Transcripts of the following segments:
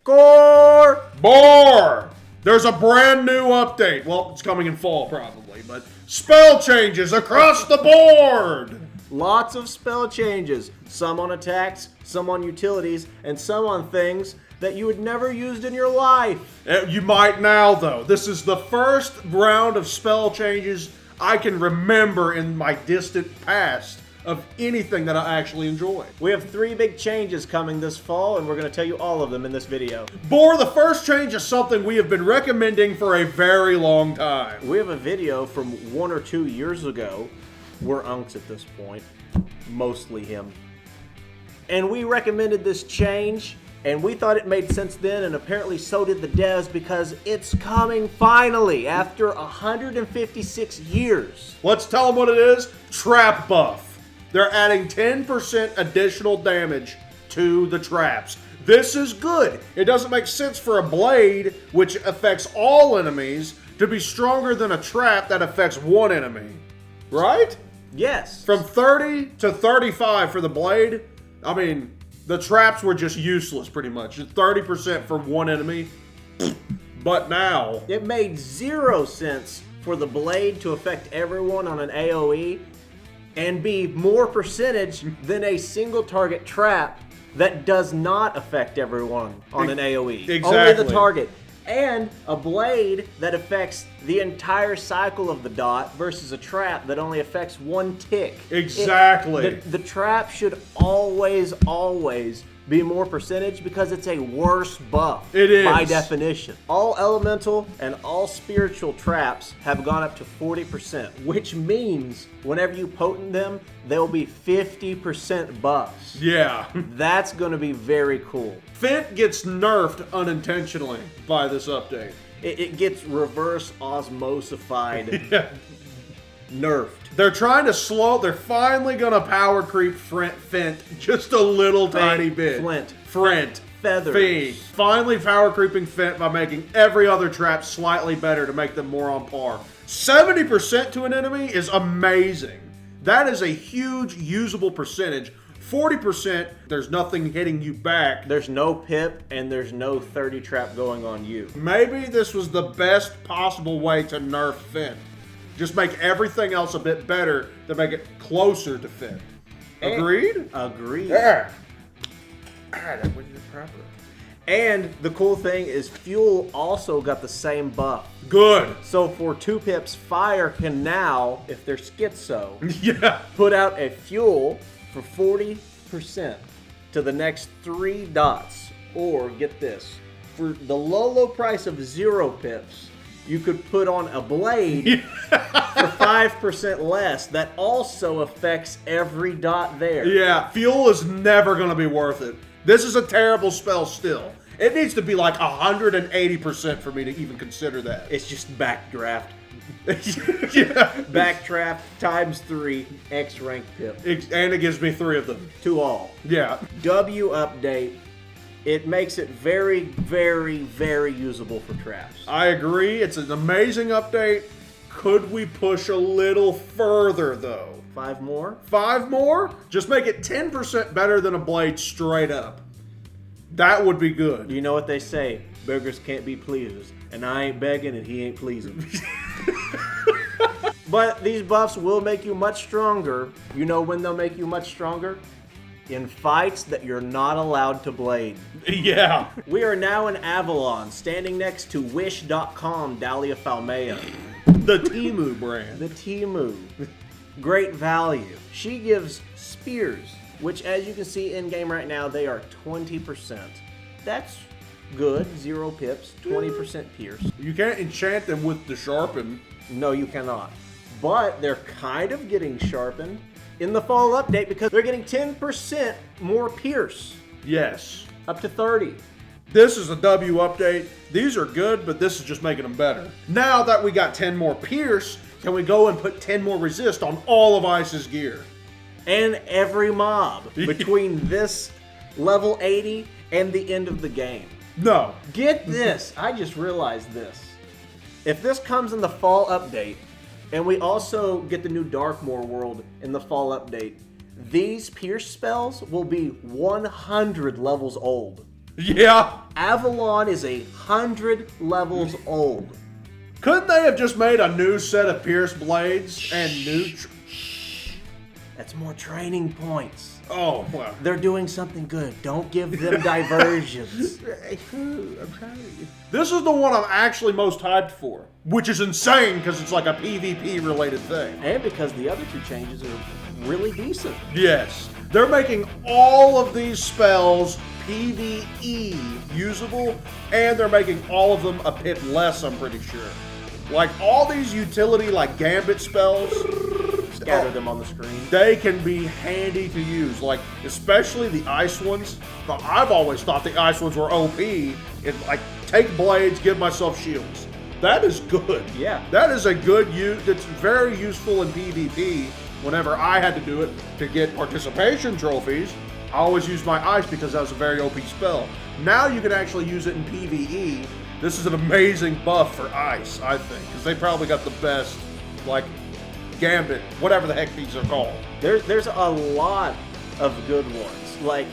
Boar! There's a brand new update. Well, it's coming in fall probably, but spell changes across the board! Lots of spell changes. Some on attacks, some on utilities, and some on things that you had never used in your life. You might now, though. This is the first round of spell changes I can remember in my distant past of anything that I actually enjoy. We have 3 big changes coming this fall, and we're going to tell you all of them in this video. Boar, the first change is something we have been recommending for a very long time. We have a video from 1 or 2 years ago. We're unks at this point. Mostly him. And we recommended this change, and we thought it made sense then, and apparently so did the devs, because it's coming finally after 156 years. Let's tell them what it is. Trap buff. They're adding 10% additional damage to the traps. This is good. It doesn't make sense for a blade, which affects all enemies, to be stronger than a trap that affects one enemy. Right? Yes. From 30 to 35 for the blade, I mean, the traps were just useless pretty much. 30% for one enemy. But now... It made 0 sense for the blade to affect everyone on an AoE and be more percentage than a single target trap that does not affect everyone on an AoE. Exactly. Only the target. And a blade that affects the entire cycle of the dot versus a trap that only affects 1 tick. Exactly. The trap should always be more percentage because it's a worse buff. It is. By definition. All elemental and all spiritual traps have gone up to 40%, which means whenever you potent them, they'll be 50% buffs. Yeah. That's going to be very cool. Fent gets nerfed unintentionally by this update. It gets reverse osmosified. Yeah. Nerfed. They're trying to they're finally going to power creep Fent just a little tiny bit. Frent. Feathers. Fee. Finally power creeping Fent by making every other trap slightly better to make them more on par. 70% to an enemy is amazing. That is a huge usable percentage. 40%, there's nothing hitting you back. There's no pip and there's no 30 trap going on you. Maybe this was the best possible way to nerf Fent. Just make everything else a bit better to make it closer to Fent. Agreed? Agreed. Yeah. And the cool thing is Fuel also got the same buff. Good. So for 2 pips, Fire can now, if they're schizo, yeah, put out a Fuel for 40% to the next 3 dots. Or, get this, for the low price of 0 pips, you could put on a blade for 5% less that also affects every dot there. Yeah, Fuel is never going to be worth it. This is a terrible spell still. It needs to be like 180% for me to even consider that. It's just backdraft. Yeah. Backdraft times 3 X rank pip. And it gives me 3 of them. To all. Yeah. W update. It makes it very, very, very usable for traps. I agree. It's an amazing update. Could we push a little further, though? 5 more? 5 more? Just make it 10% better than a blade straight up. That would be good. You know what they say? Beggars can't be pleasers. And I ain't begging and he ain't pleasing. But these buffs will make you much stronger. You know when they'll make you much stronger? In fights that you're not allowed to blade. Yeah. We are now in Avalon, standing next to Wish.com Dahlia Falmea. The Temu brand. The Temu. Great value. She gives spears, which as you can see in game right now, they are 20%. That's good. 0 pips, 20% pierce. You can't enchant them with the sharpen. No, you cannot. But they're kind of getting sharpened in the fall update because they're getting 10% more pierce. Yes. Up to 30. This is a W update. These are good, but this is just making them better. Now that we got 10 more pierce, can we go and put 10 more resist on all of Ice's gear? And every mob between this level 80 and the end of the game. No. Get this. I just realized this. If this comes in the fall update, and we also get the new Darkmoor world in the fall update, these pierce spells will be 100 levels old. Yeah. Avalon is 100 levels old. Couldn't they have just made a new set of pierced blades and new... That's more training points. Oh, wow. They're doing something good. Don't give them diversions. I'm trying. This is the one I'm actually most hyped for, which is insane because it's like a PvP related thing. And because the other two changes are really decent. Yes. They're making all of these spells PvE usable, and they're making all of them a bit less, I'm pretty sure. Like all these utility like gambit spells, Scatter them on the screen. they can be handy to use, like especially the ice ones. But I've always thought the ice ones were OP. It's like take blades, give myself shields. That is good. Yeah. That is a good use. It's very useful in PvP. Whenever I had to do it to get participation trophies, I always used my ice because that was a very OP spell. Now you can actually use it in PvE. This is an amazing buff for ice, I think, because they probably got the best, like, gambit, whatever the heck these are called. There's a lot of good ones. Like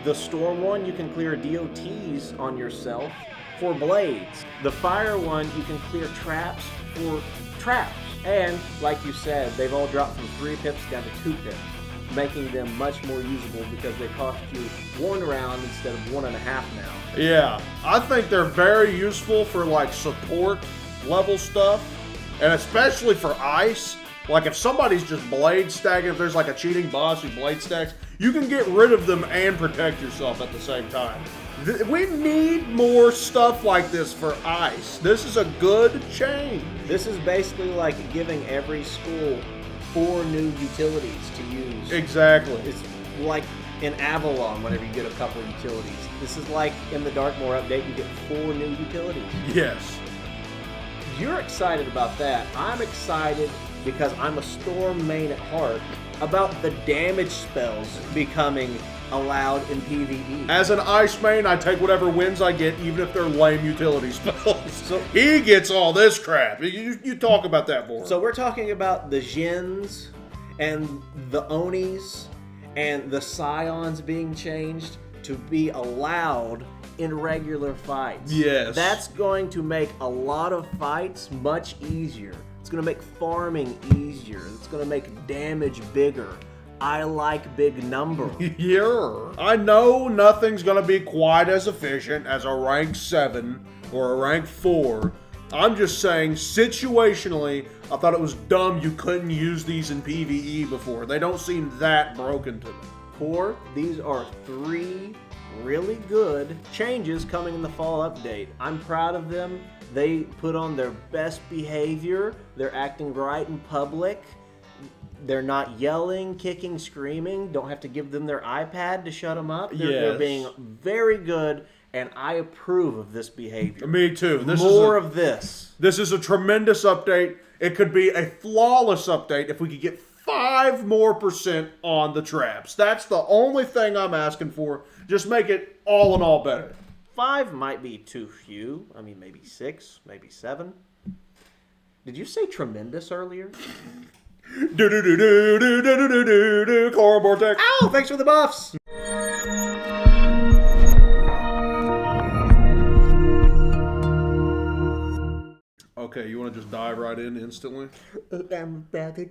the storm one, you can clear DOTs on yourself for blades. The fire one, you can clear traps for traps. And like you said, they've all dropped from 3 pips down to 2 pips, making them much more usable because they cost you 1 round instead of 1.5 now. Yeah, I think they're very useful for like support level stuff, and especially for ice. Like if somebody's just blade stacking, if there's like a cheating boss who blade stacks, you can get rid of them and protect yourself at the same time. We need more stuff like this for ice. This is a good change. This is basically like giving every school 4 new utilities to use. Exactly. It's like in Avalon whenever you get a couple of utilities. This is like in the Darkmoor update, you get 4 new utilities. Yes. You're excited about that. I'm excited because I'm a Storm main at heart about the damage spells becoming allowed in PvE. As an ice main, I take whatever wins I get, even if they're lame utility spells. So he gets all this crap. You talk about that more. So we're talking about the Jins and the Onis and the Scions being changed to be allowed in regular fights. Yes. That's going to make a lot of fights much easier. It's going to make farming easier. It's going to make damage bigger. I like big number. Yeah. I know nothing's going to be quite as efficient as a rank 7 or a rank 4. I'm just saying, situationally, I thought it was dumb you couldn't use these in PvE before. They don't seem that broken to me. Core, these are 3 really good changes coming in the fall update. I'm proud of them. They put on their best behavior. They're acting right in public. They're not yelling, kicking, screaming. Don't have to give them their iPad to shut them up. They're being very good, and I approve of this behavior. Me too. More of this. This is a tremendous update. It could be a flawless update if we could get 5% more on the traps. That's the only thing I'm asking for. Just make it all in all better. 5 might be too few. I mean, maybe 6, maybe 7. Did you say tremendous earlier? Do Coral Vortex. Ow! Thanks for the buffs! Okay, you want to just dive right in instantly? I'm about to